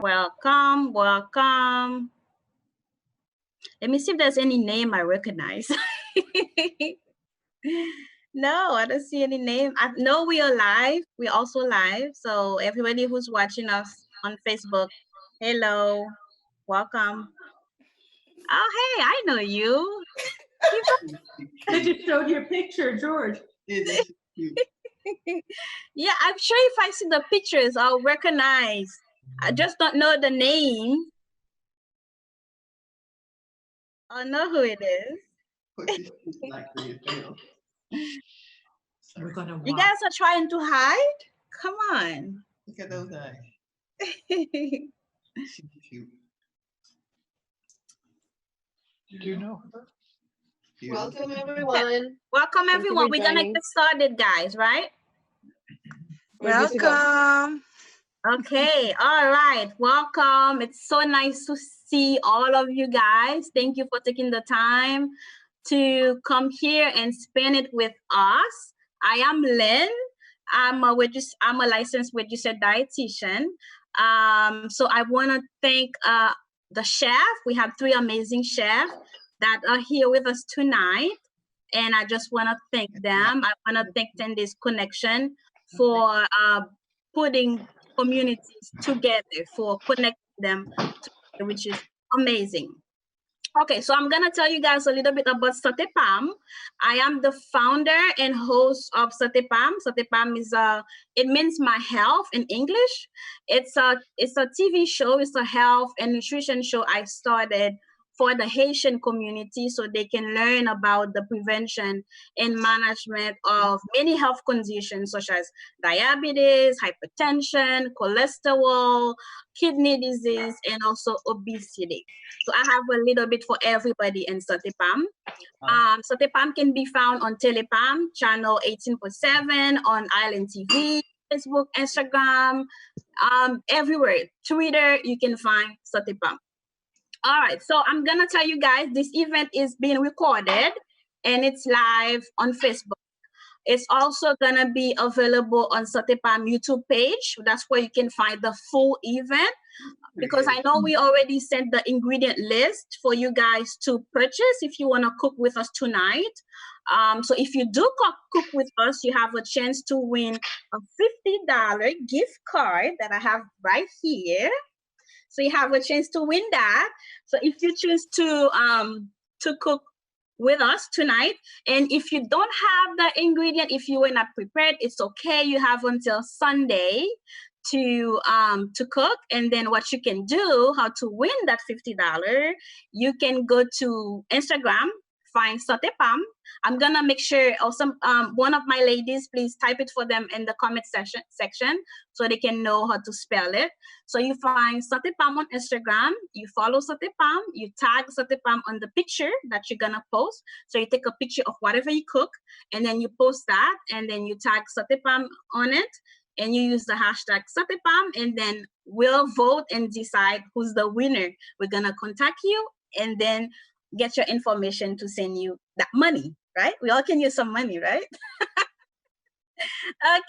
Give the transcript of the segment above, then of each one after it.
Welcome, welcome. Let me see if there's any name I recognize. No, I don't see any name. I know we are live. We're also live. So everybody who's watching us on Facebook, hello, welcome. Oh, hey, I know you. They just showed you a picture, George. Yeah, I'm sure if I see the pictures, I'll recognize. I just don't know the name. I'll know who it is. We're gonna walk. You guys are trying to hide? Come on. Look at those eyes. She's cute. Do you know her? Welcome, everyone. Welcome, everyone. We're gonna get started, guys, right? Welcome. Okay, all right. Welcome. It's so nice to see all of you guys. Thank you for taking the time to come here and spend it with us. I am Lynn. I'm a licensed registered dietitian. So I want to thank the chef. We have 3 amazing chefs that are here with us tonight, and I just want to thank them. I want to thank 10 Days Connection for putting communities together, for connecting them together, which is amazing. Okay, so I'm gonna tell you guys a little bit about Sante Pam. I am the founder and host of Sante Pam. Sante Pam is it means my health in English. It's a TV show. It's a health and nutrition show I started for the Haitian community so they can learn about the prevention and management of many health conditions such as diabetes, hypertension, cholesterol, kidney disease, and also obesity. So I have a little bit for everybody in Sante Pam. Sante Pam can be found on Telepam, channel 18.7, on Island TV, Facebook, Instagram, everywhere. Twitter, you can find Sante Pam. All right, so I'm gonna tell you guys this event is being recorded and it's live on Facebook. It's also gonna be available on Sante Pam YouTube page. That's where you can find the full event, because I know we already sent the ingredient list for you guys to purchase if you wanna cook with us tonight. So if you do cook with us, you have a chance to win a $50 gift card that I have right here. So you have a chance to win that. So if you choose to cook with us tonight, and if you don't have the ingredient, if you were not prepared, it's okay. You have until Sunday to cook. And then what you can do, how to win that $50, you can go to Instagram, find Sante Pam. I'm gonna make sure also one of my ladies, please type it for them in the comment section so they can know how to spell it. So you find Sante Pam on Instagram, you follow Sante Pam, you tag Sante Pam on the picture that you're gonna post. So you take a picture of whatever you cook and then you post that and then you tag Sante Pam on it and you use the hashtag Sante Pam, and then we'll vote and decide who's the winner. We're gonna contact you and then get your information to send you that money, right? We all can use some money, right?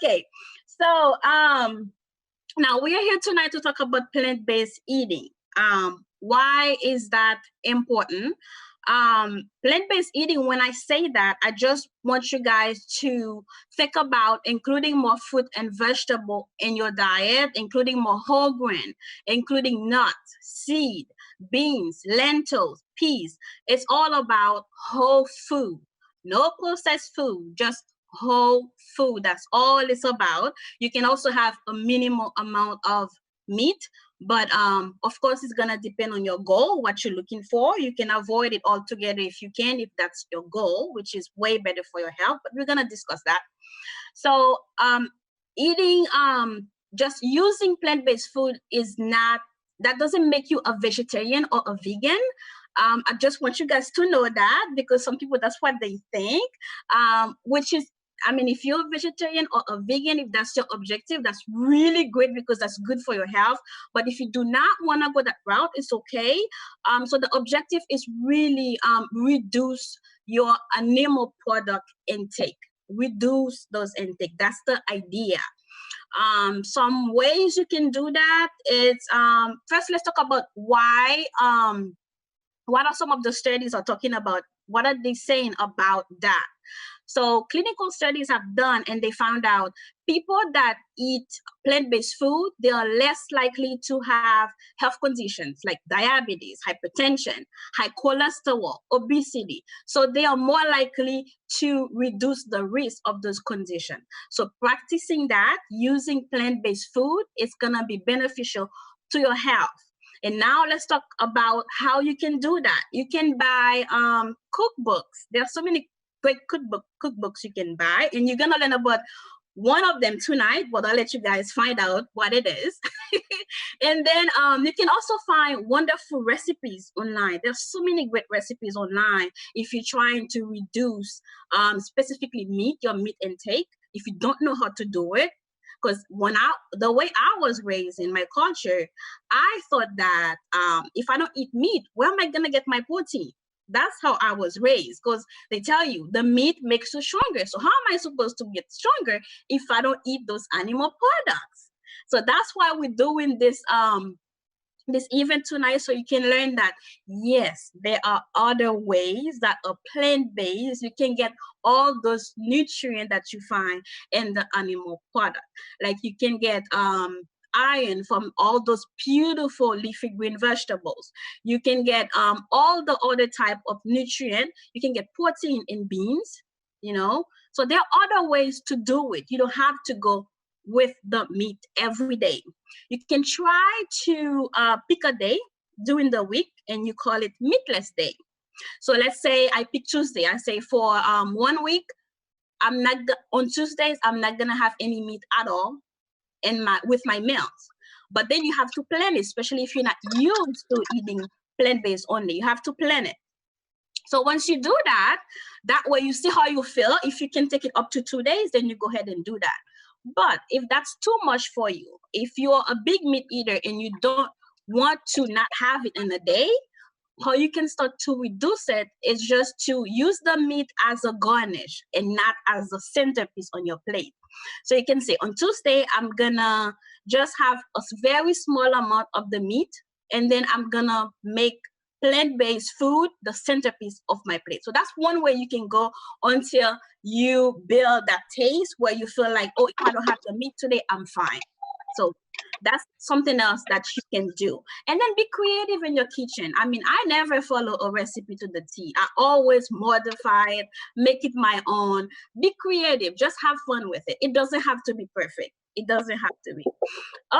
Okay, so now we are here tonight to talk about plant-based eating. Why is that important? Plant-based eating, when I say that, I just want you guys to think about including more fruit and vegetable in your diet, including more whole grain, including nuts, seed, beans, lentils, peas. It's all about whole food, no processed food, just whole food. That's all it's about. You can also have a minimal amount of meat, but of course it's gonna depend on your goal, what you're looking for. You can avoid it altogether if you can, if that's your goal, which is way better for your health, but we're gonna discuss that. So eating just using plant-based food is not, that doesn't make you a vegetarian or a vegan. I just want you guys to know that, because some people, that's what they think, which is, I mean, if you're a vegetarian or a vegan, if that's your objective, that's really great because that's good for your health. But if you do not want to go that route, it's okay. So the objective is really reduce your animal product intake. Reduce those intake. That's the idea. Some ways you can do that is first let's talk about why what are some of the studies are talking about? What are they saying about that? So clinical studies have done, and they found out people that eat plant-based food, they are less likely to have health conditions like diabetes, hypertension, high cholesterol, obesity. So they are more likely to reduce the risk of those conditions. So practicing that, using plant-based food, is gonna be beneficial to your health. And now let's talk about how you can do that. You can buy cookbooks. There are so many great cookbooks you can buy, and you're gonna learn about one of them tonight, but I'll let you guys find out what it is. And then you can also find wonderful recipes online. There's so many great recipes online if you're trying to reduce specifically your meat intake. If you don't know how to do it, because the way I was raised in my culture, I thought that if I don't eat meat, where am I gonna get my protein? That's how I was raised, because they tell you the meat makes you stronger. So how am I supposed to get stronger if I don't eat those animal products? So that's why we're doing this event tonight, so you can learn that yes, there are other ways that are plant-based. You can get all those nutrients that you find in the animal product. Like you can get iron from all those beautiful leafy green vegetables. You can get all the other type of nutrient. You can get protein in beans, so there are other ways to do it. You don't have to go with the meat every day. You can try to pick a day during the week and you call it meatless day. So let's say I pick Tuesday. I say for 1 week, on Tuesdays, I'm not gonna have any meat at all with my meals. But then you have to plan it, especially if you're not used to eating plant-based only. You have to plan it. So once you do that way you see how you feel. If you can take it up to 2 days, then you go ahead and do that. But if that's too much for you, if you're a big meat eater and you don't want to not have it in a day, how you can start to reduce it is just to use the meat as a garnish and not as a centerpiece on your plate. So you can say, on Tuesday, I'm gonna just have a very small amount of the meat, and then I'm gonna make plant-based food the centerpiece of my plate. So that's one way you can go until you build that taste where you feel like, oh, if I don't have the meat today, I'm fine. So that's something else that you can do. And then be creative in your kitchen. I mean, I never follow a recipe to the T. I always modify it, make it my own. Be creative. Just have fun with it. It doesn't have to be perfect. It doesn't have to be.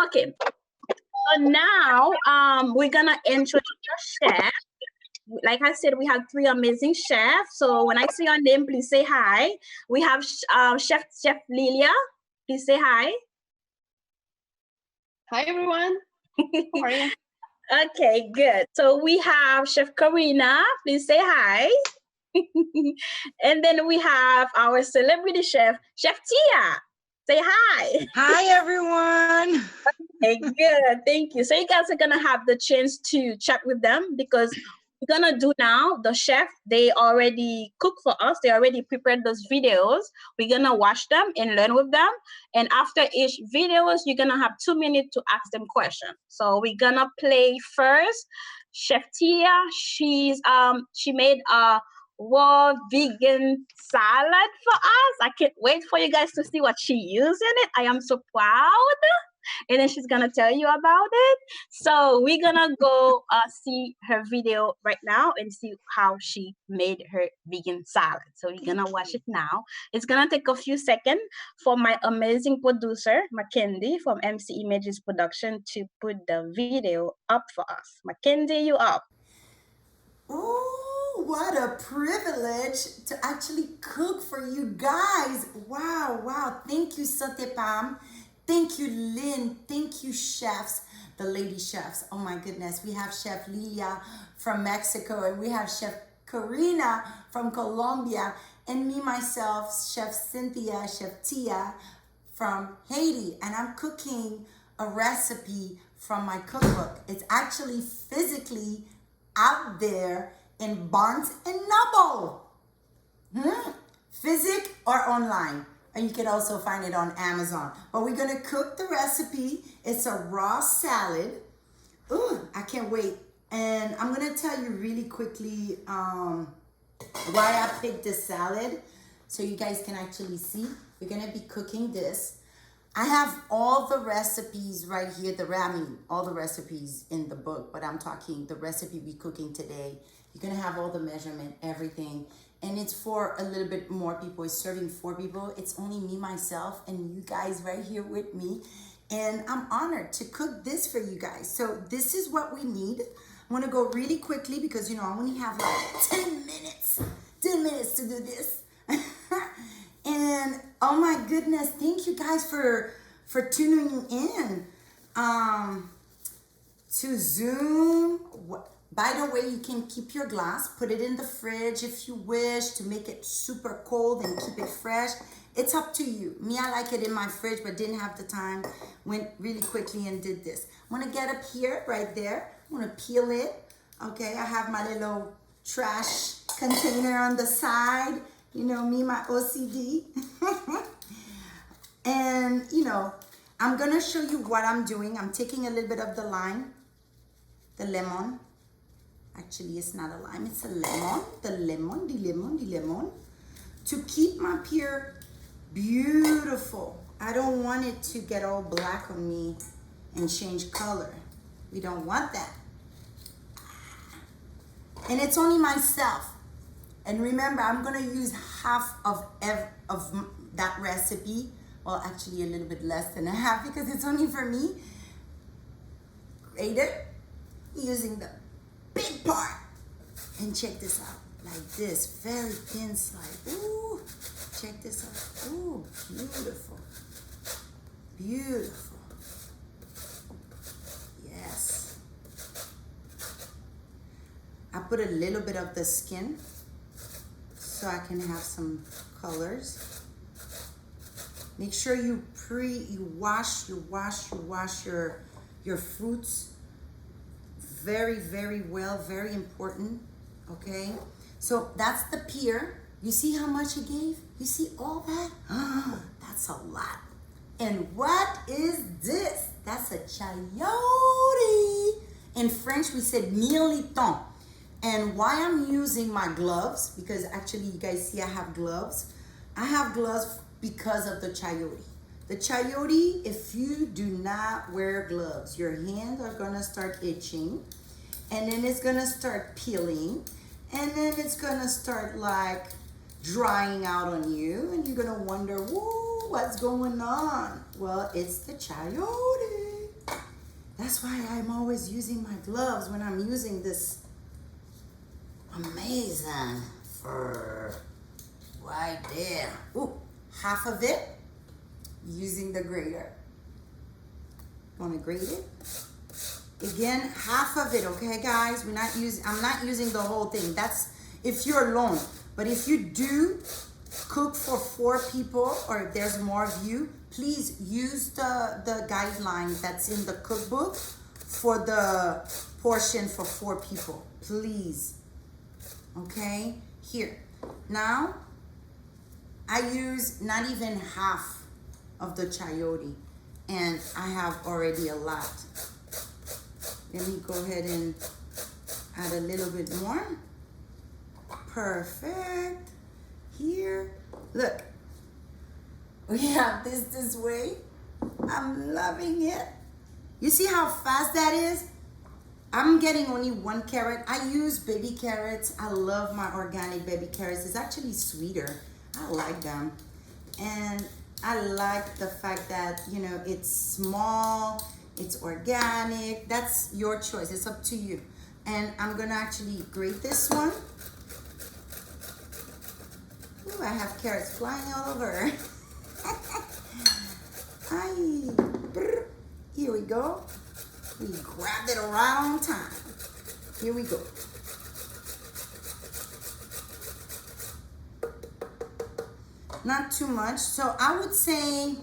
Okay. So now we're gonna introduce the chef. Like I said, we have 3 amazing chefs. So when I say your name, please say hi. We have Chef Lilia. Please say hi. Hi, everyone. How are you? Okay, good. So we have Chef Karina. Please say hi. And then we have our celebrity chef, Chef Tia. Say hi. Hi, everyone. Okay, good. Thank you. So you guys are going to have the chance to chat with them, because we're going to do now, the chef, they already cook for us. They already prepared those videos. We're going to watch them and learn with them. And after each videos, you're going to have 2 minutes to ask them questions. So we're going to play first. Chef Tia, she made a raw vegan salad for us. I can't wait for you guys to see what she used in it. I am so proud. And then she's gonna tell you about it. So we're gonna go see her video right now and see how she made her vegan salad. So we're gonna watch it now. It's gonna take a few seconds for my amazing producer, Mackenzie from MC Images Production, to put the video up for us. Mackenzie, you up. Oh, what a privilege to actually cook for you guys. Wow. Thank you, Sante Pam. Thank you, Lynn. Thank you, chefs, the lady chefs. Oh my goodness. We have Chef Lilia from Mexico, and we have Chef Karina from Colombia, and me, myself, Chef Cynthia, Chef Tia from Haiti. And I'm cooking a recipe from my cookbook. It's actually physically out there in Barnes and Noble. Physic or online? And you can also find it on Amazon. But we're gonna cook the recipe. It's a raw salad. Ooh, I can't wait. And I'm gonna tell you really quickly why I picked this salad, so you guys can actually see. We're gonna be cooking this. I have all the recipes right here, all the recipes in the book, but I'm talking the recipe we're cooking today. You're gonna have all the measurement, everything. And it's for a little bit more people. It's serving 4 people. It's only me, myself, and you guys right here with me. And I'm honored to cook this for you guys. So this is what we need. I'm gonna go really quickly because, you know, I only have like 10 minutes. 10 minutes to do this. And oh my goodness, thank you guys for tuning in to Zoom. By the way, you can keep your glass, put it in the fridge if you wish to make it super cold and keep it fresh. It's up to you. Me, I like it in my fridge, but didn't have the time. Went really quickly and did this. I'm gonna get up here, right there. I'm gonna peel it. Okay, I have my little trash container on the side. You know me, my OCD. And, you know, I'm gonna show you what I'm doing. I'm taking a little bit of the lime, the lemon. Actually, it's not a lime, it's a lemon. The lemon. To keep my pear beautiful. I don't want it to get all black on me and change color. We don't want that. And it's only myself. And remember, I'm gonna use half of that recipe. Well, actually a little bit less than a half because it's only for me. Grated, using the big part. And check this out, like this, very thin slice. Ooh, check this out. Ooh, beautiful. Beautiful. Yes. I put a little bit of the skin so I can have some colors. Make sure you wash your fruits very, very well, very important, okay? So that's the pear. You see how much it gave? You see all that? That's a lot. And what is this? That's a chayote. In French, we said militant. And why I'm using my gloves, because actually you guys see I have gloves. I have gloves because of the chayote. The chayote, if you do not wear gloves, your hands are gonna start itching, and then it's gonna start peeling, and then it's gonna start like drying out on you, and you're gonna wonder, whoa, what's going on? Well, it's the chayote. That's why I'm always using my gloves when I'm using this amazing fur right there. Ooh, half of it using the grater. Want to grate it? Again, half of it, okay, guys? I'm not using the whole thing. That's if you're alone. But if you do cook for 4 people, or if there's more of you, please use the guideline that's in the cookbook for the portion for 4 people. Please. Okay? Here. Now, I use not even half of the chayote, and I have already a lot. Let me go ahead and add a little bit more. Perfect. Here, look. We have this way. I'm loving it. You see how fast that is? I'm getting only 1 carrot. I use baby carrots. I love my organic baby carrots. It's actually sweeter. I like them. And I like the fact that, you know, it's small, it's organic. That's your choice. It's up to you. And I'm gonna actually grate this one. Ooh, I have carrots flying all over. Here we go. We grabbed it around time. Here we go. Not too much. So I would say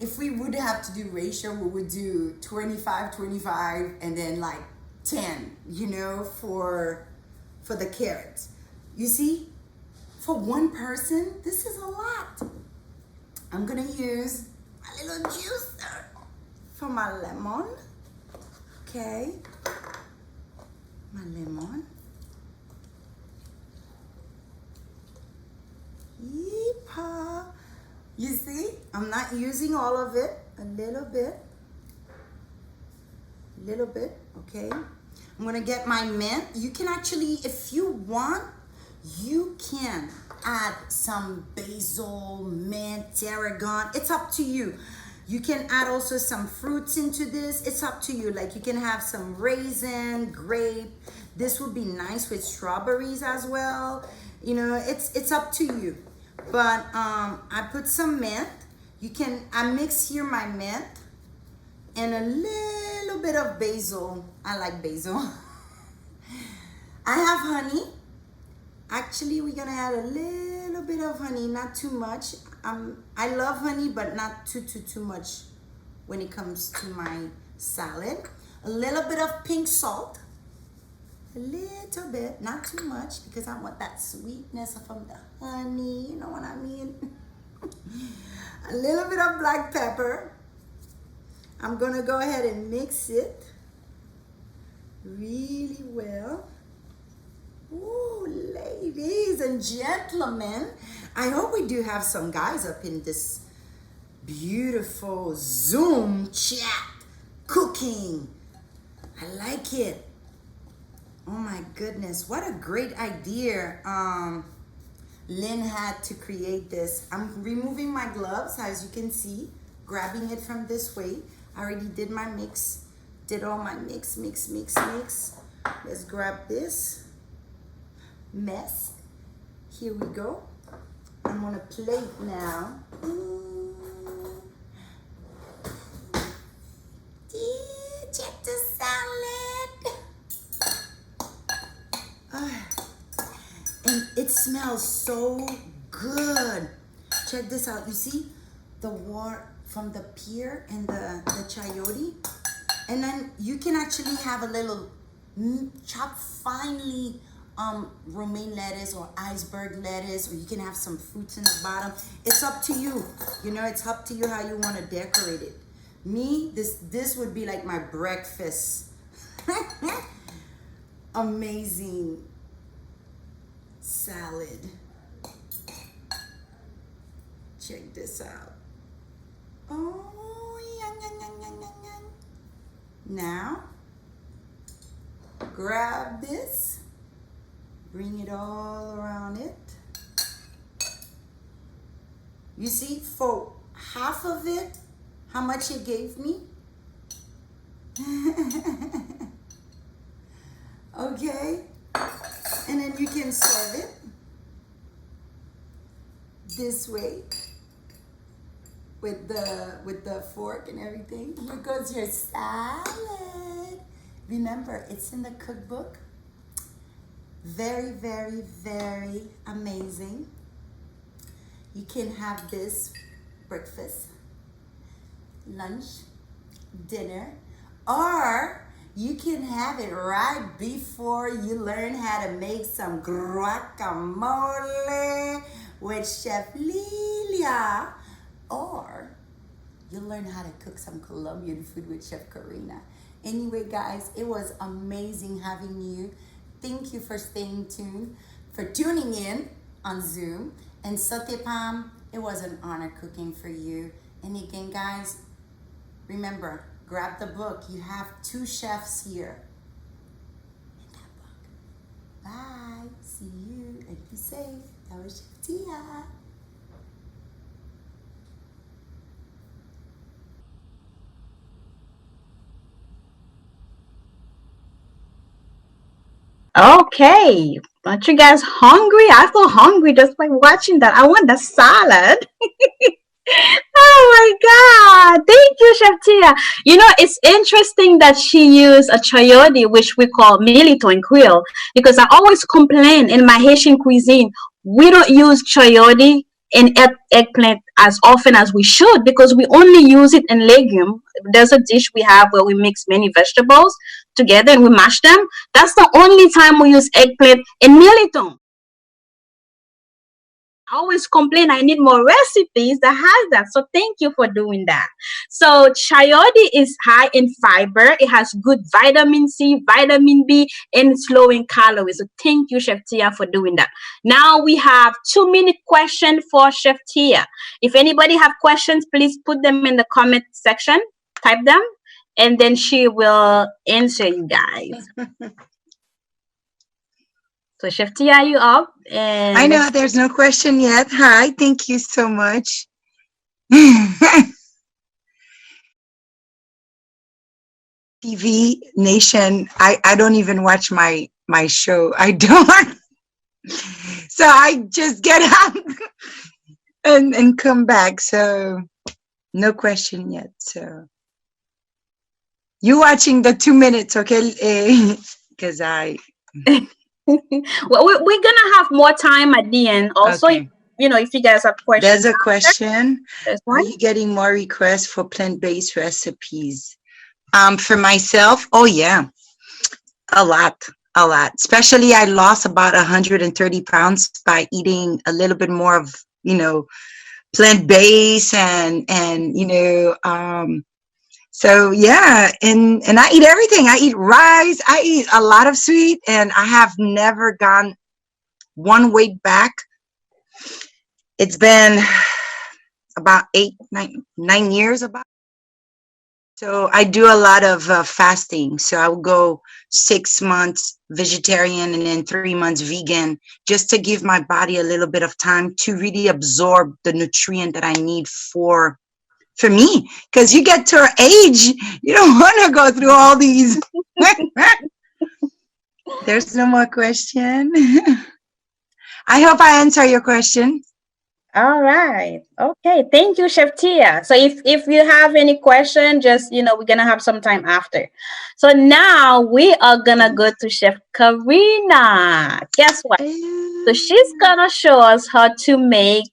if we would have to do ratio, we would do 25, 25, and then like 10, you know, for the carrots. You see, for 1 person, this is a lot. I'm gonna use my little juicer for my lemon. Okay, my lemon. Yeehaw. You see, I'm not using all of it. A little bit, okay? I'm gonna get my mint. You can actually, if you want, you can add some basil, mint, tarragon. It's up to you. You can add also some fruits into this. It's up to you. Like you can have some raisin, grape. This would be nice with strawberries as well. You know, it's up to you. But I put some mint. I mix here my mint and a little bit of basil. I like basil. I have honey. Actually, we're gonna add a little bit of honey, not too much. I love honey, but not too much when it comes to my salad. A little bit of pink salt. A little bit, not too much, because I want that sweetness from the honey, you know what I mean? A little bit of black pepper. I'm gonna go ahead and mix it really well. Ooh, ladies and gentlemen, I hope we do have some guys up in this beautiful Zoom chat cooking. I like it. Oh my goodness, what a great idea Lynn had to create this. I'm removing my gloves, as you can see, grabbing it from this way. I already did my mix, did all my mix. Let's grab this mess. Here we go. I'm gonna plate now. Check the salad. And it smells so good. Check this out. You see the water from the pier and the chayote? And then you can actually have a little chopped finely romaine lettuce or iceberg lettuce, or you can have some fruits in the bottom. It's up to you. You know, it's up to you how you want to decorate it. Me, this would be like my breakfast. Amazing salad. Check this out. Oh, yang. Now, grab this, bring it all around it. You see, for half of it, how much it gave me? Okay, and then you can serve it this way with the fork and everything. Here goes your salad. Remember, it's in the cookbook. Very, very, very amazing. You can have this breakfast, lunch, dinner, or you can have it right before you learn how to make some guacamole with Chef Lilia, or you learn how to cook some Colombian food with Chef Karina. Anyway, guys, it was amazing having you. Thank you for staying tuned, for tuning in on Zoom. And Sante Pam, it was an honor cooking for you. And again, guys, remember, grab the book. You have 2 chefs here in that book. Bye. See you and be safe. That was Chef Tia. Okay, aren't you guys hungry? I feel hungry just by watching that. I want the salad. Oh my God. Thank you, Chef Tia. You know, it's interesting that she used a chayote, which we call milito in Creole, because I always complain in my Haitian cuisine, we don't use chayote in eggplant as often as we should because we only use it in legume. There's a dish we have where we mix many vegetables together and we mash them. That's the only time we use eggplant in milito. always complain I need more recipes that has that. So thank you for doing that. So chayote is high in fiber. It has good vitamin C, vitamin B, and it's low in calories. So thank you, Chef Tia, for doing that. Now we have 2-minute question for Chef Tia. If anybody have questions, please put them in the comment section. Type them, and then she will answer you guys. So Chef Tia, you up? And I know there's no question yet. Hi, thank you so much. TV Nation, I don't even watch my show. I don't. So I just get up and come back. So no question yet. So you watching the 2 minutes, okay? Because well, we're gonna have more time at the end. Also, okay. if you guys have questions. There's a question. There's Are one. you getting more requests for plant-based recipes? For myself, oh yeah, a lot. Especially I lost about 130 pounds by eating a little bit more of, plant-based and so yeah, and I eat everything. I eat rice, I eat a lot of sweet, and I have never gone one weight back. It's been about 9 years about. So I do a lot of fasting. So I will go 6 months vegetarian and then 3 months vegan, just to give my body a little bit of time to really absorb the nutrient that I need for me. Because you get to an age, you don't want to go through all these. There's no more question. I hope I answer your question. All right. Okay. Thank you, Chef Tia. So if you have any question, just we're gonna have some time after. So now we are gonna go to Chef Karina. Guess what? So she's gonna show us how to make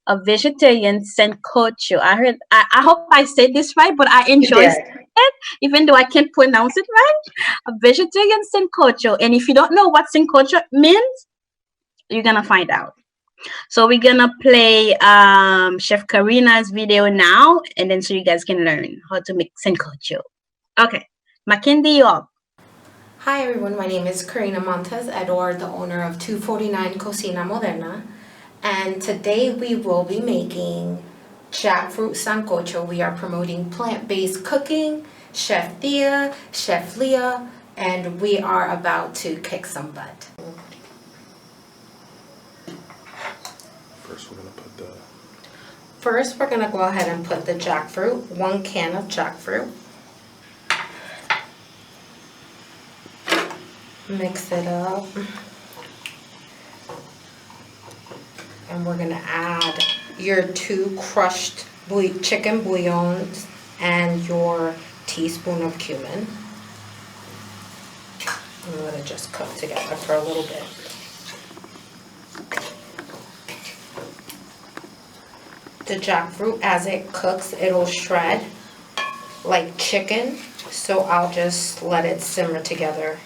a vegetarian sancocho. I hope I said this right, but I enjoy saying it, even though I can't pronounce it right. A vegetarian sancocho. And if you don't know what sancocho means, you're gonna find out. So we're gonna play Chef Karina's video now, and then so you guys can learn how to make sancocho. Okay, Mackenzie, you up. Hi everyone, my name is Karina Montes Edward, the owner of 249 Cocina Moderna, and today we will be making jackfruit sancocho. We are promoting plant-based cooking, Chef Thea, Chef Leah, and we are about to kick some butt. First, we're gonna go ahead and put the jackfruit, 1 can of jackfruit. Mix it up. And we're gonna add your 2 crushed chicken bouillons and your teaspoon of cumin. And let it just cook together for a little bit. The jackfruit, as it cooks, it'll shred like chicken, so I'll just let it simmer together.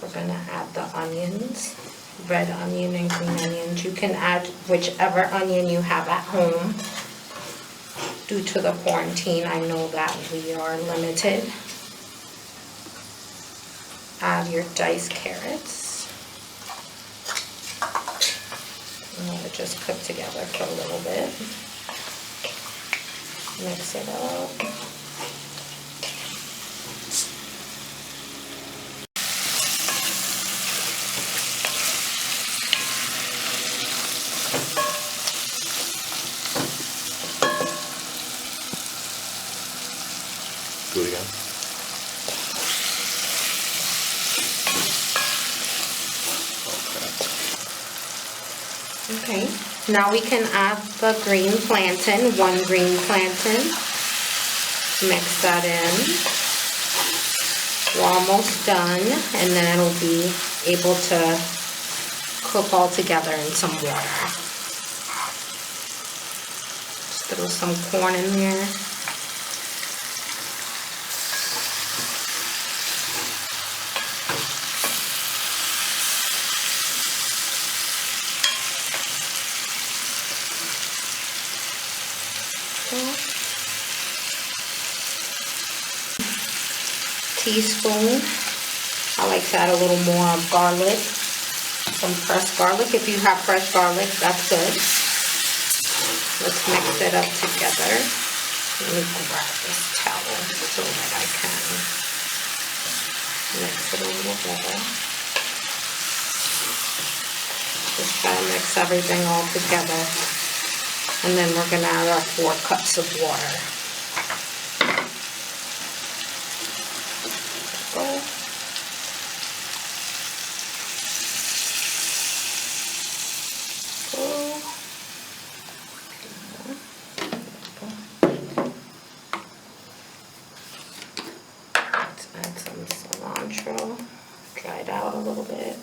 We're gonna add the onions, red onion and green onions. You can add whichever onion you have at home. Due to the quarantine, I know that we are limited. Add your diced carrots. And let it just cook together for a little bit. Mix it up. Do it again. Okay, now we can add the green plantain, 1 green plantain. Mix that in. We're almost done, and then it'll be able to cook all together in some water. Just throw some corn in there. Teaspoon. I like to add a little more garlic, some pressed garlic. If you have fresh garlic, that's good. Let's mix it up together. Let me grab this towel so that I can mix it a little better. Just try to mix everything all together. And then we're gonna add our 4 cups of water. Let's add some cilantro, dry it out a little bit.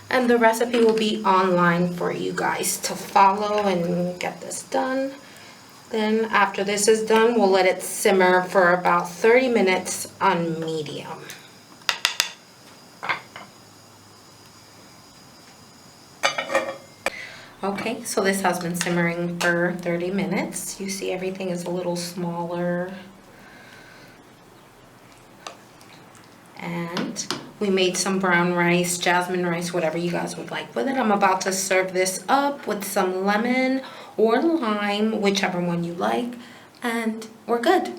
And the recipe will be online for you guys to follow and get this done. Then after this is done, we'll let it simmer for about 30 minutes on medium. Okay, so this has been simmering for 30 minutes. You see everything is a little smaller. And we made some brown rice, jasmine rice, whatever you guys would like with it. I'm about to serve this up with some lemon or lime, whichever one you like, and we're good.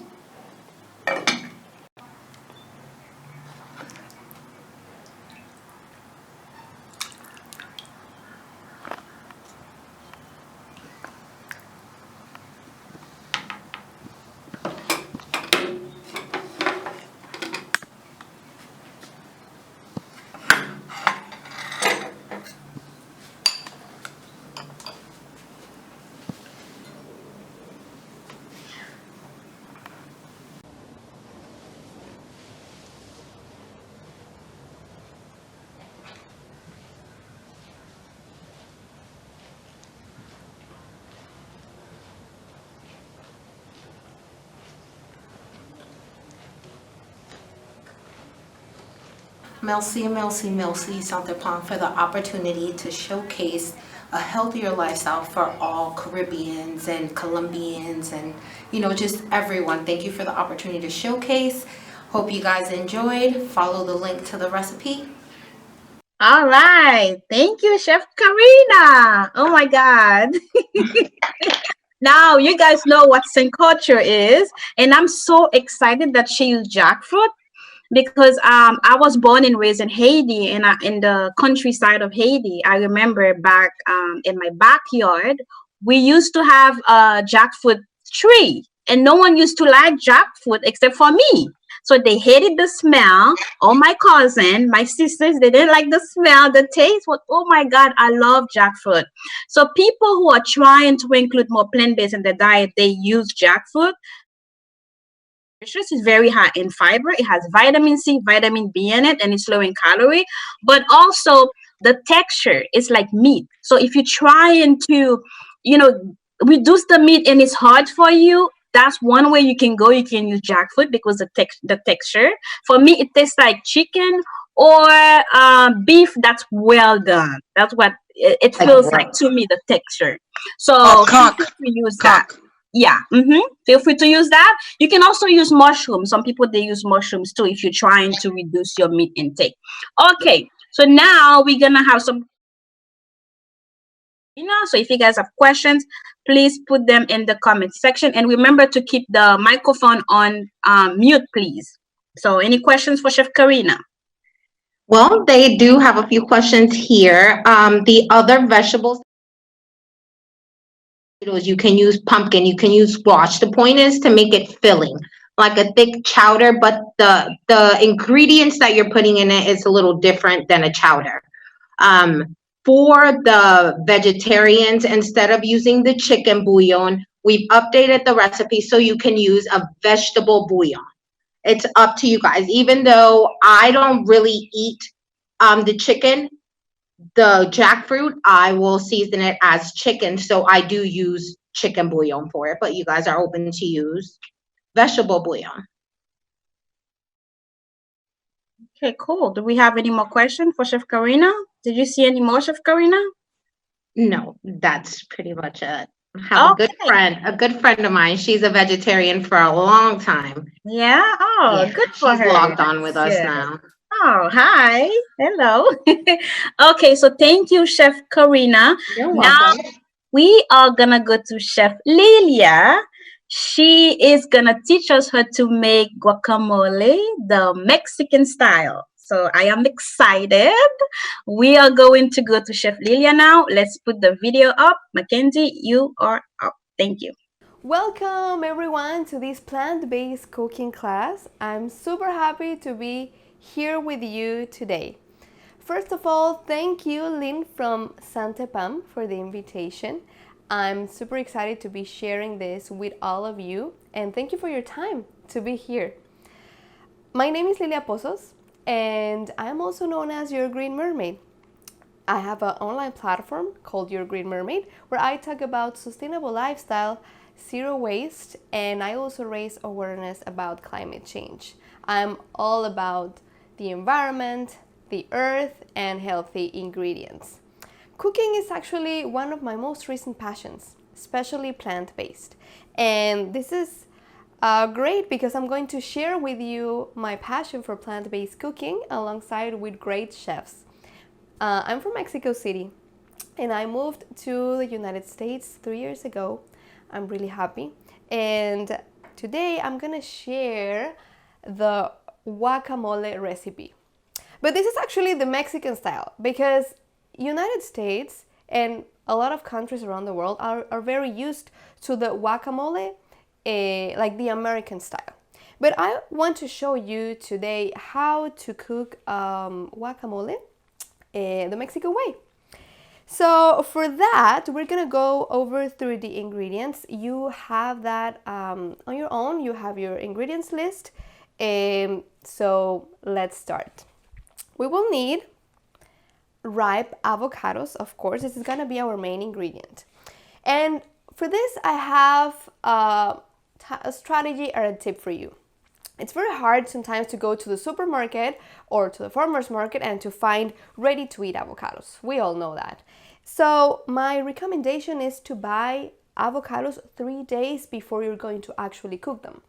Merci, merci, merci, Sante Pam, for the opportunity to showcase a healthier lifestyle for all Caribbeans and Colombians and, you know, just everyone. Thank you for the opportunity to showcase. Hope you guys enjoyed. Follow the link to the recipe. All right. Thank you, Chef Karina. Oh my God. Now you guys know what sancocho is, and I'm so excited that she used jackfruit because I was born and raised in Haiti, and in the countryside of Haiti. I remember back in my backyard, we used to have a jackfruit tree, and no one used to like jackfruit except for me. So they hated the smell. All my cousin, my sisters, they didn't like the smell, the taste. What? Oh my God, I love jackfruit. So people who are trying to include more plant-based in their diet, they use jackfruit. Nutritious, is very high in fiber. It has vitamin C, vitamin B in it, and it's low in calorie. But also the texture is like meat. So if you're trying to, reduce the meat and it's hard for you, that's one way you can go. You can use jackfruit because the texture. For me, it tastes like chicken or beef that's well done. That's what it feels like to me, the texture. So feel free to use that. Yeah. Feel free to use that. You can also use mushrooms. Some people, they use mushrooms too if you're trying to reduce your meat intake. Okay. So now we're going to have some, so if you guys have questions, please put them in the comment section. And remember to keep the microphone on mute, please. So any questions for Chef Karina? Well, they do have a few questions here. The other vegetables, you can use pumpkin, you can use squash. The point is to make it filling, like a thick chowder, but the ingredients that you're putting in it is a little different than a chowder. For the vegetarians, instead of using the chicken bouillon, we've updated the recipe so you can use a vegetable bouillon. It's up to you guys. Even though I don't really eat the chicken, the jackfruit, I will season it as chicken. So I do use chicken bouillon for it, but you guys are open to use vegetable bouillon. Okay, cool. Do we have any more questions for Chef Karina? Did you see any more, Chef Karina? No, that's pretty much it. I have a good friend of mine. She's a vegetarian for a long time. Yeah. Oh, Yeah, good for she's her. logged on with That's us good. now. Oh, hi. Hello. Okay, so thank you, Chef Karina. You're Now welcome. we are gonna go to Chef Lilia. She is gonna teach us how to make guacamole the Mexican style. So I am excited. We are going to go to Chef Lilia now. Let's put the video up. Mackenzie, you are up. Thank you. Welcome everyone to this plant-based cooking class. I'm super happy to be here with you today. First of all, thank you Lynn from Sante Pam for the invitation. I'm super excited to be sharing this with all of you, and thank you for your time to be here. My name is Lilia Pozos, and I'm also known as Your Green Mermaid. I have an online platform called Your Green Mermaid where I talk about sustainable lifestyle, zero waste, and I also raise awareness about climate change. I'm all about the environment, the earth, and healthy ingredients. Cooking is actually one of my most recent passions, especially plant-based. And this is great because I'm going to share with you my passion for plant-based cooking alongside with great chefs. I'm from Mexico City and I moved to the United States 3 years ago. I'm really happy. And today I'm gonna share the guacamole recipe. But this is actually the Mexican style because United States and a lot of countries around the world are very used to the guacamole, like the American style. But I want to show you today how to cook guacamole the Mexican way. So for that, we're gonna go over through the ingredients. You have that on your own. You have your ingredients list. So let's start. We will need ripe avocados, of course. This is gonna be our main ingredient. And for this, I have a strategy or a tip for you. It's very hard sometimes to go to the supermarket or to the farmer's market and to find ready-to-eat avocados. We all know that. So my recommendation is to buy avocados 3 days before you're going to actually cook them.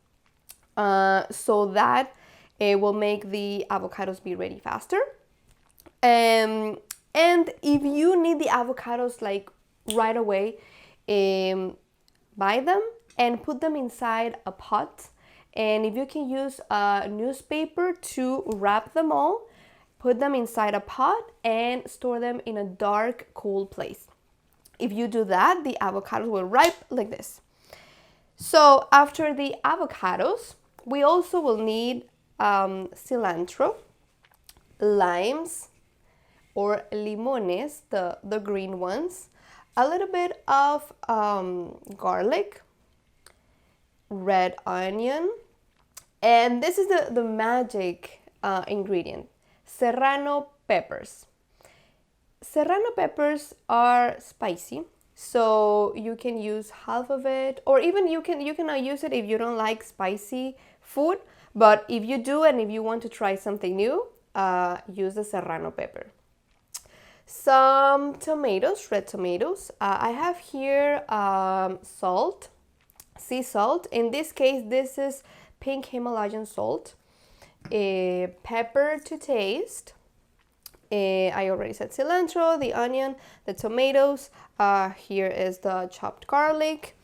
So that it will make the avocados be ready faster. And if you need the avocados like right away, buy them and put them inside a pot. And if you can use a newspaper to wrap them all, put them inside a pot and store them in a dark, cool place. If you do that, the avocados will ripe like this. So after the avocados, we also will need cilantro, limes or limones, the green ones, a little bit of garlic, red onion, and this is the magic ingredient, serrano peppers. Serrano peppers are spicy, so you can use half of it, or even you cannot use it if you don't like spicy food, but if you do and if you want to try something new, use the serrano pepper. Some tomatoes, red tomatoes. I have here salt, sea salt. In this case, this is pink Himalayan salt. Pepper to taste. I already said cilantro, the onion, the tomatoes. Here is the chopped garlic.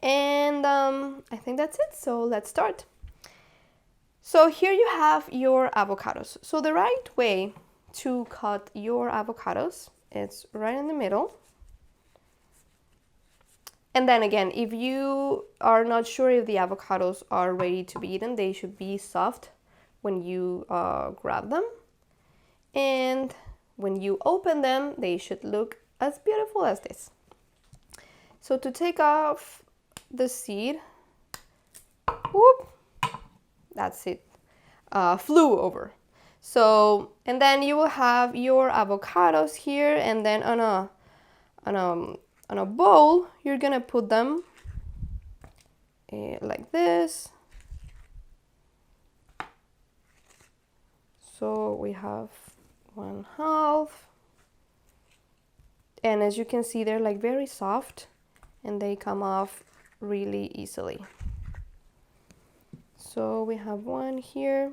And I think that's it. So let's start. So here you have your avocados. So the right way to cut your avocados, it's right in the middle. And then again, if you are not sure if the avocados are ready to be eaten, they should be soft when you grab them. And when you open them, they should look as beautiful as this. So to take off the seed, whoop, that's it, flew over. So, and then you will have your avocados here, and then on a bowl, you're gonna put them like this. So we have 1/2. And as you can see, they're like very soft and they come off really easily. So we have one here.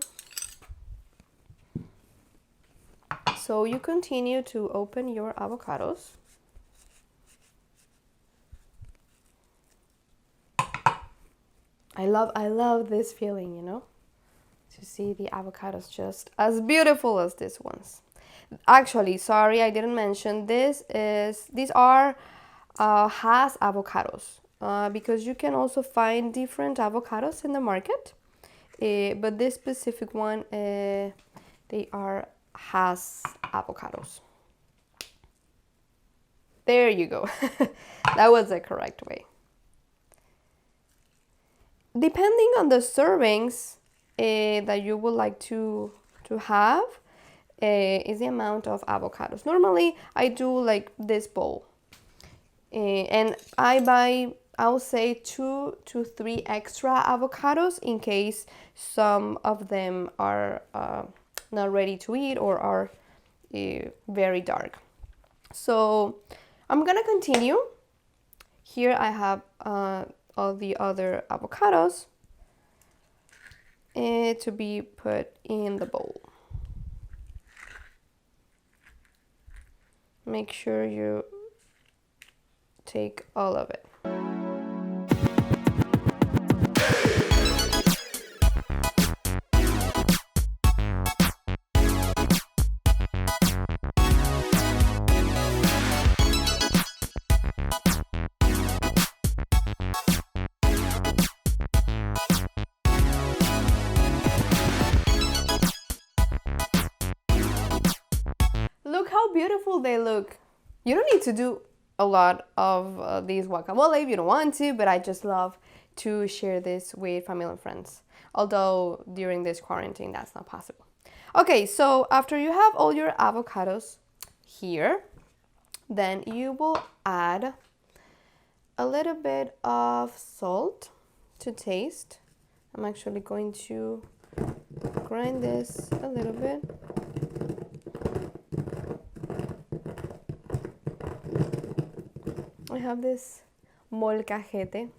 So you continue to open your avocados. I love this feeling, you know, to see the avocados just as beautiful as these ones. Actually, sorry, I didn't mention these are Hass avocados, because you can also find different avocados in the market, but this specific one, they are Hass avocados. There you go. That was the correct way. Depending on the servings that you would like to have, is the amount of avocados. Normally, I do like this bowl, and I buy, I'll say 2 to 3 extra avocados in case some of them are not ready to eat or are very dark. So I'm gonna continue. Here I have all the other avocados to be put in the bowl. Make sure you take all of it. Look how beautiful they look. You don't need to do a lot of these guacamole if you don't want to, but I just love to share this with family and friends. Although during this quarantine, that's not possible. Okay, so after you have all your avocados here, then you will add a little bit of salt to taste. I'm actually going to grind this a little bit. I have this molcajete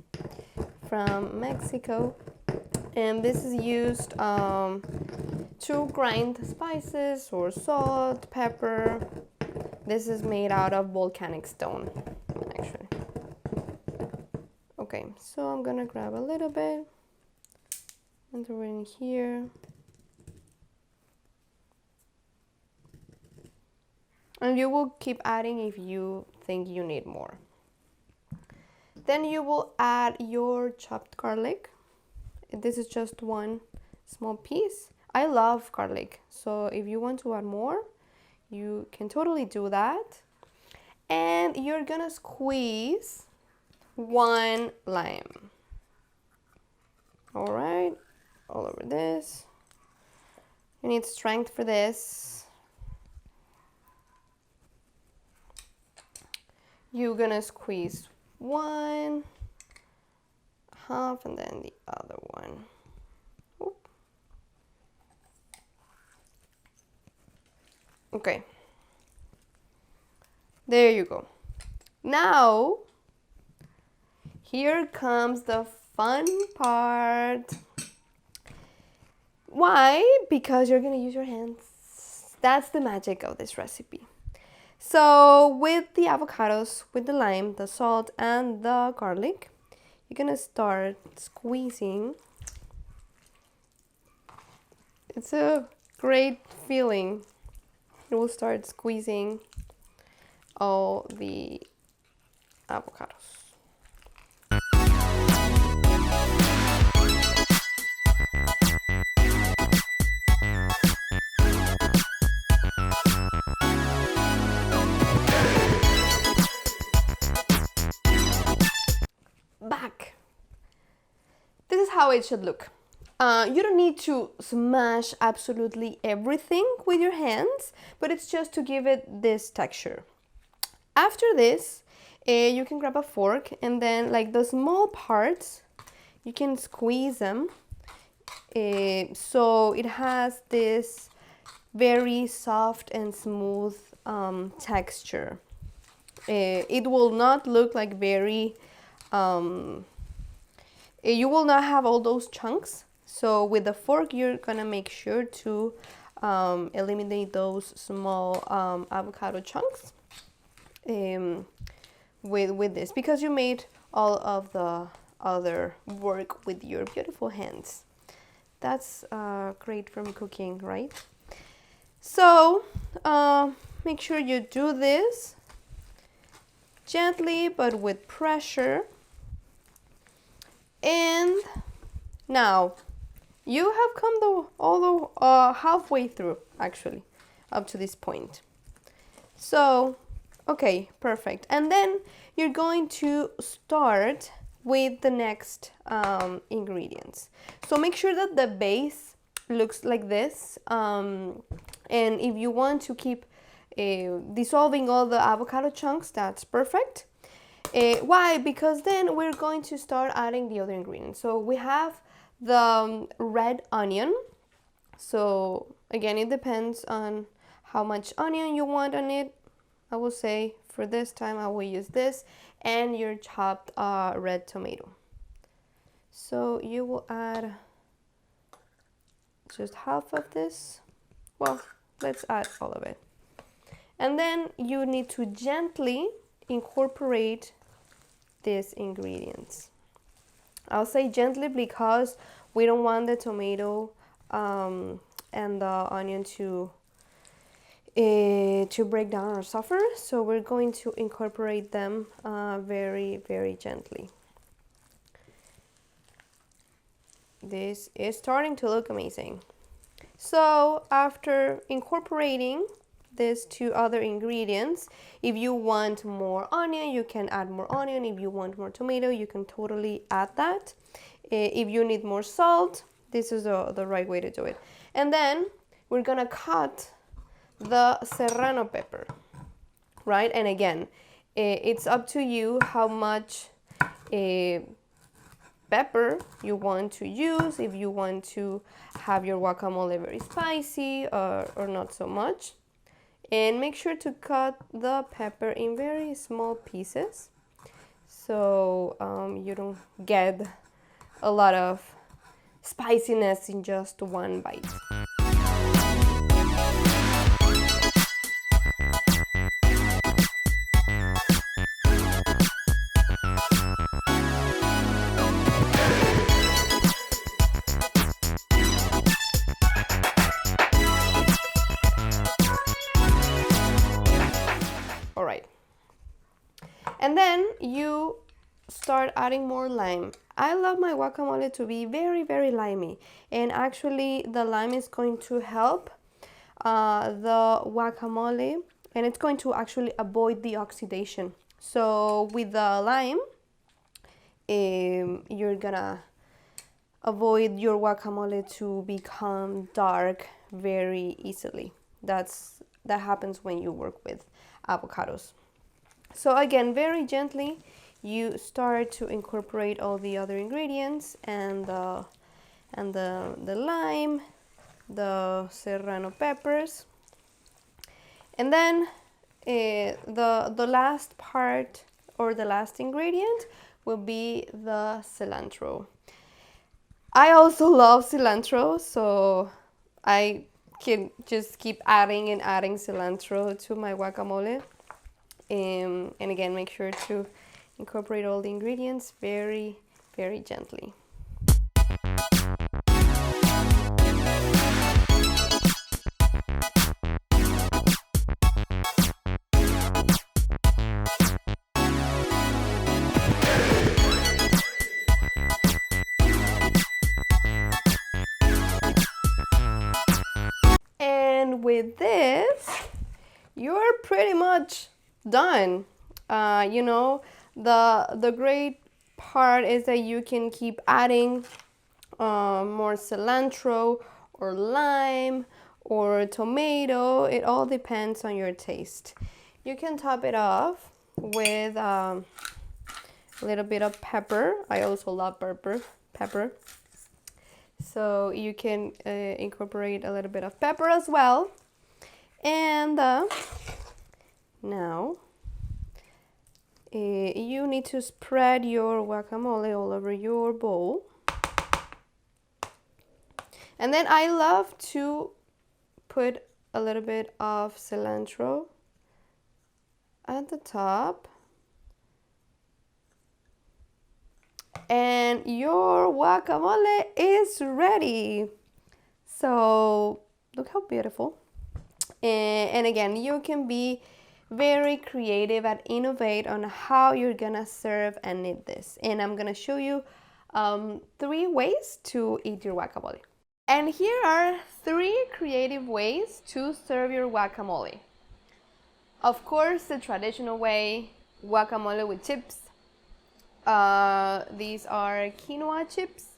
from Mexico, and this is used to grind spices or salt, pepper. This is made out of volcanic stone, actually. Okay, so I'm gonna grab a little bit and throw it in here. And you will keep adding if you think you need more. Then you will add your chopped garlic. This is just one small piece. I love garlic, so if you want to add more, you can totally do that. And you're gonna squeeze 1 lime. All right, all over this. You need strength for this. You're gonna squeeze 1, half, and then the other one. Oop. Okay. There you go. Now, here comes the fun part. Why? Because you're gonna use your hands. That's the magic of this recipe. So with the avocados, with the lime, the salt, and the garlic, you're gonna start squeezing. It's a great feeling. You will start squeezing all the avocados. Back. This is how it should look. You don't need to smash absolutely everything with your hands, but it's just to give it this texture. After this, you can grab a fork and then like the small parts, you can squeeze them. So it has this very soft and smooth texture. It will not look like very, you will not have all those chunks. So with the fork, you're gonna make sure to eliminate those small avocado chunks with this, because you made all of the other work with your beautiful hands. That's great from cooking, right? So make sure you do this gently but with pressure. And now you have come halfway through, actually, up to this point. So okay, perfect. And then you're going to start with the next ingredients. So make sure that the base looks like this. And if you want to keep dissolving all the avocado chunks, that's perfect. Why? Because then we're going to start adding the other ingredients. So we have the red onion. So again, it depends on how much onion you want on it. I will say for this time I will use this, and your chopped red tomato. So you will add just half of this. Well, let's add all of it. And then you need to gently incorporate these ingredients. I'll say gently because we don't want the tomato and the onion to break down or suffer, so we're going to incorporate them very, very gently. This is starting to look amazing. So after incorporating these two other ingredients, if you want more onion, you can add more onion. If you want more tomato, you can totally add that. If you need more salt, this is the right way to do it. And then we're gonna cut the serrano pepper, right? And again, it's up to you how much pepper you want to use, if you want to have your guacamole very spicy or not so much. And make sure to cut the pepper in very small pieces so you don't get a lot of spiciness in just one bite. All right. And then you start adding more lime. I love my guacamole to be very, very limey. And actually the lime is going to help the guacamole, and it's going to actually avoid the oxidation. So with the lime, you're gonna avoid your guacamole to become dark very easily. That happens when you work with avocados. So again, very gently you start to incorporate all the other ingredients and the lime, the serrano peppers, and then the last part, or the last ingredient, will be the cilantro. I also love cilantro, so I can just keep adding and adding cilantro to my guacamole. And again, make sure to incorporate all the ingredients very, very gently. And with this, you're pretty much done. You know, the great part is that you can keep adding more cilantro or lime or tomato. It all depends on your taste. You can top it off with a little bit of pepper. I also love pepper. So you can incorporate a little bit of pepper as well. And now you need to spread your guacamole all over your bowl. And then I love to put a little bit of cilantro at the top. And your guacamole is ready. So look how beautiful. And again, you can be very creative and innovate on how you're gonna serve and eat this. And I'm gonna show you 3 ways to eat your guacamole. And here are 3 creative ways to serve your guacamole. Of course, the traditional way, guacamole with chips. These are quinoa chips.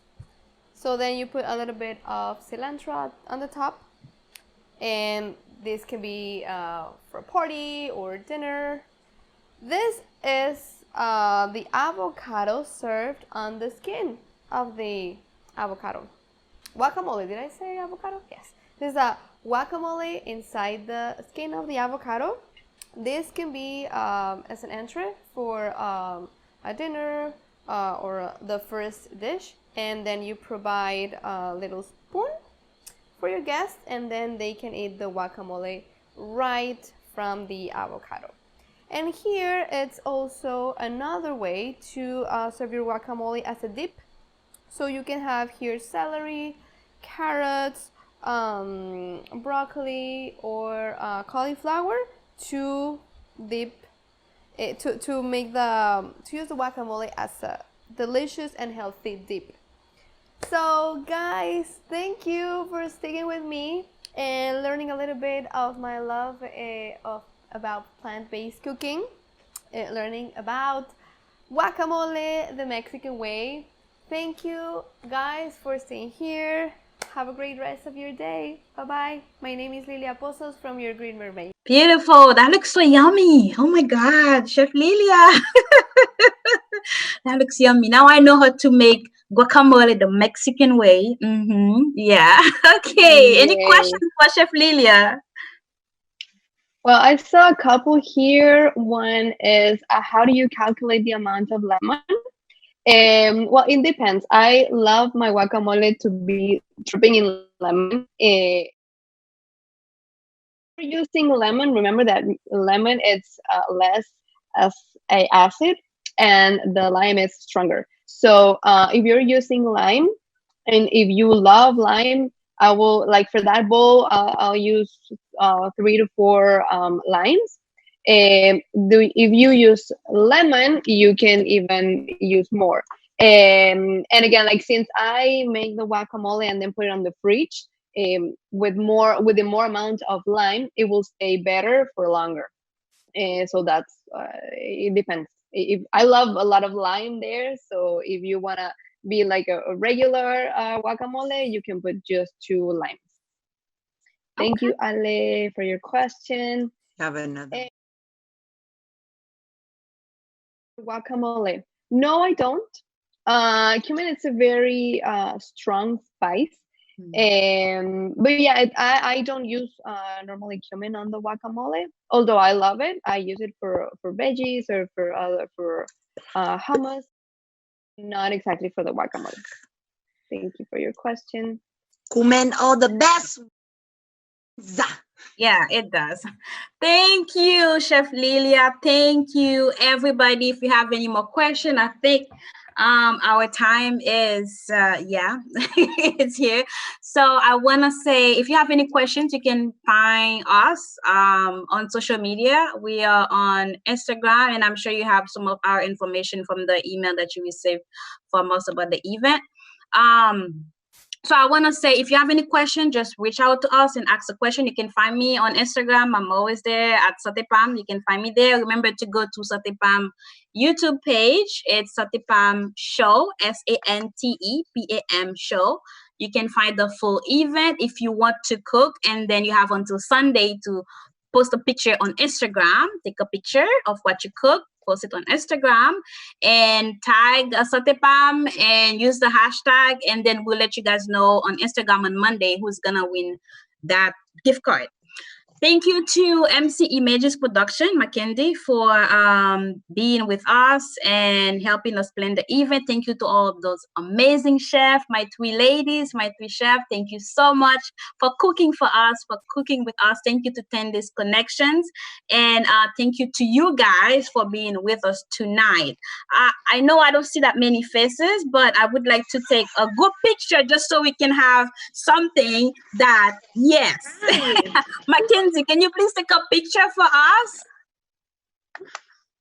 So then you put a little bit of cilantro on the top. And this can be for a party or dinner. This is the avocado served on the skin of the avocado. Guacamole, did I say avocado? Yes. This is a guacamole inside the skin of the avocado. This can be as an entree for a dinner or the first dish. And then you provide a little spoon for your guests, and then they can eat the guacamole right from the avocado. And here it's also another way to serve your guacamole as a dip. So you can have here celery, carrots, broccoli, or cauliflower to dip it, to use the guacamole as a delicious and healthy dip. So guys, thank you for sticking with me and learning a little bit of my love about plant-based cooking, learning about guacamole the Mexican way. Thank you guys for staying here. Have a great rest of your day. Bye-bye. My name is Lilia Pozos from Your Green Mermaid. Beautiful. That looks so yummy. Oh my God, Chef Lilia. That looks yummy. Now I know how to make guacamole the Mexican way. Yeah. Okay. Any Yay. questions for Chef Lilia? Well, I saw a couple here. One is how do you calculate the amount of lemon? Well, it depends. I love my guacamole to be dripping in lemon. Using lemon, remember that lemon is less as a acid, and the lime is stronger. So if you're using lime, and if you love lime, I will, like for that bowl, I'll use 3 to 4 limes. If you use lemon, you can even use more. And again, like since I make the guacamole and then put it on the fridge, with the more amount of lime, it will stay better for longer. So that's it depends. If I love a lot of lime there, so if you wanna be like a regular guacamole, you can put just 2 limes. Thank you, Ale, for your question. Have another. Guacamole. No, I don't. Cumin, it's a very strong spice. But yeah, I don't use normally cumin on the guacamole, although I love it. I use it for veggies or for hummus, not exactly for the guacamole. Thank you for your question. Cumin, all the best. Yeah, it does. Thank you, Chef Lilia. Thank you, everybody. If you have any more questions, I think our time is it's here. So I want to say, if you have any questions, you can find us on social media. We are on Instagram, and I'm sure you have some of our information from the email that you received from us about the event. So I want to say, if you have any question, just reach out to us and ask a question. You can find me on Instagram. I'm always there at Sante Pam. You can find me there. Remember to go to Sante Pam YouTube page. It's Sante Pam Show, SantePam Show. You can find the full event if you want to cook, and then you have until Sunday to post a picture on Instagram. Take a picture of what you cook. post it on Instagram and tag Sante Pam and use the hashtag, and then we'll let you guys know on Instagram on Monday who's gonna win that gift card. Thank you to MC Images Production, Mackenzie, for being with us and helping us plan the event. Thank you to all of those amazing chefs, my three ladies, my three chefs. Thank you so much for cooking for us, for cooking with us. Thank you to Tendi's Connections. And thank you to you guys for being with us tonight. I know I don't see that many faces, but I would like to take a good picture just so we can have something that, yes. Mackenzie, can you please take a picture for us?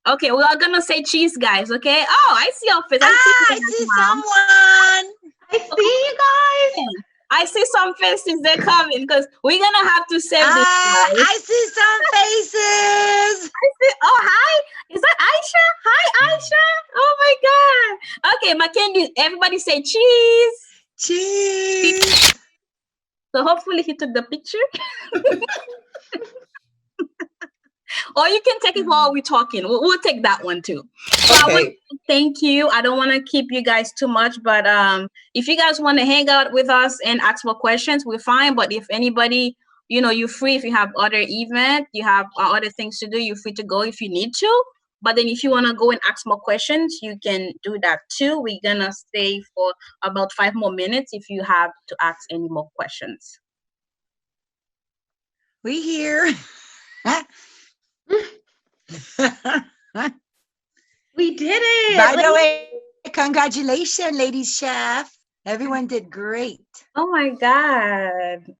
Okay, we are gonna say cheese, guys. Okay. Oh, I see your face. I see someone. I see you guys. I see some faces. They're coming because we're gonna have to save this. I see some faces. Oh, hi. Is that Aisha? Hi, Aisha. Oh my God. Okay, Mackenzie. Everybody say cheese. Cheese. So hopefully he took the picture. Or you can take it while we're talking. We'll take that one too. So I want to thank you. I don't want to keep you guys too much, but if you guys want to hang out with us and ask more questions, we're fine. But if anybody, you're free. If you have other event, you have other things to do, you're free to go if you need to. But then if you want to go and ask more questions, you can do that too. We're going to stay for about 5 more minutes if you have to ask any more questions. We here. We did it. By the way, congratulations, ladies chef. Everyone did great. Oh my God.